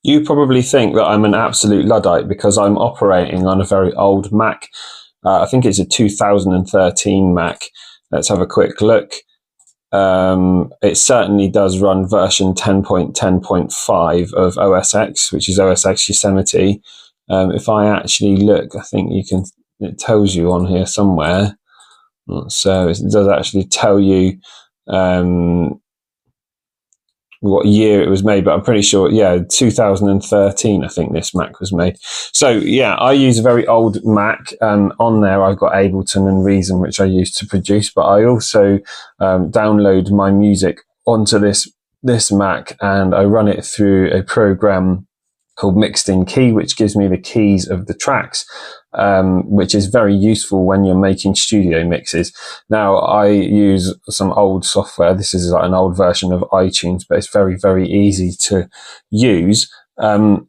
You probably think that I'm an absolute Luddite because I'm operating on a very old Mac. I think it's a 2013 Mac. Let's have a quick look. It certainly does run version 10.10.5 of OS X, which is OS X Yosemite. If I actually look, I think you can, it tells you on here somewhere. So it does actually tell you what year it was made, but I'm pretty sure, yeah, 2013, I think this Mac was made. So yeah, I use a very old Mac. On there, I've got Ableton and Reason, which I use to produce, but I also download my music onto this Mac, and I run it through a program called Mixed in Key, which gives me the keys of the tracks, which is very useful when you're making studio mixes. Now, I use some old software. This is like an old version of iTunes, but it's very, very easy to use. And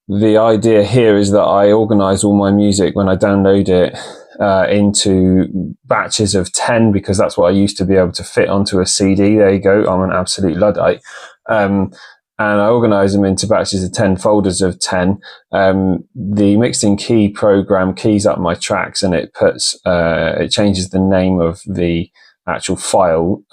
the idea here is that I organize all my music when I download it into batches of 10, because that's what I used to be able to fit onto a CD. There you go. I'm an absolute Luddite. And I organize them into batches of 10, folders of 10. The Mixed in Key program keys up my tracks, and it changes the name of the actual file.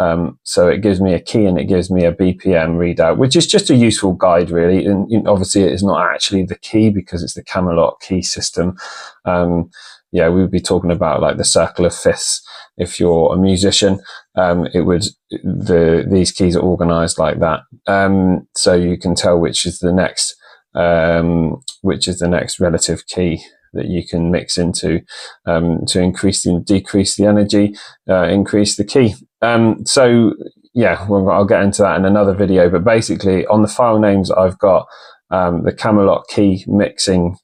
So it gives me a key and it gives me a BPM readout, which is just a useful guide, really. And obviously it is not actually the key because it's the Camelot key system. Yeah, we would be talking about like the circle of fifths. If you're a musician, these keys are organized like that. So you can tell which is the next relative key that you can mix into, to increase and decrease the energy, increase the key. So yeah, well, I'll get into that in another video, but basically on the file names, I've got the Camelot key mixing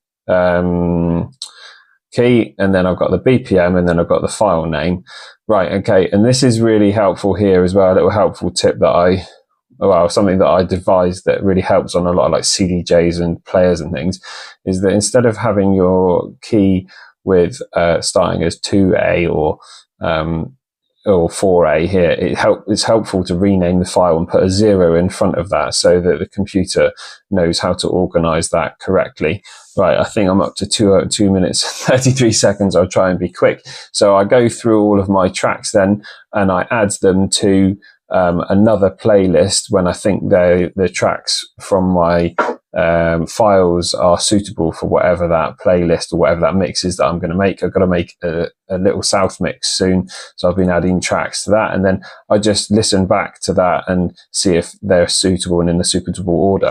key, and then I've got the BPM, and then I've got the file name. Right, okay, and this is really helpful here as well. A little helpful tip that something that I devised that really helps on a lot of like CDJs and players and things, is that instead of having your key with starting as 2A or 4A here, it's helpful to rename the file and put a 0 in front of that so that the computer knows how to organize that correctly. Right, I think I'm up to 2 minutes, 33 seconds. I'll try and be quick. So I go through all of my tracks then, and I add them to another playlist when I think the tracks from my files are suitable for whatever that playlist or whatever that mix is that I'm going to make. I've got to make a little South mix soon, so I've been adding tracks to that, and then I just listen back to that and see if they're suitable and in a suitable order.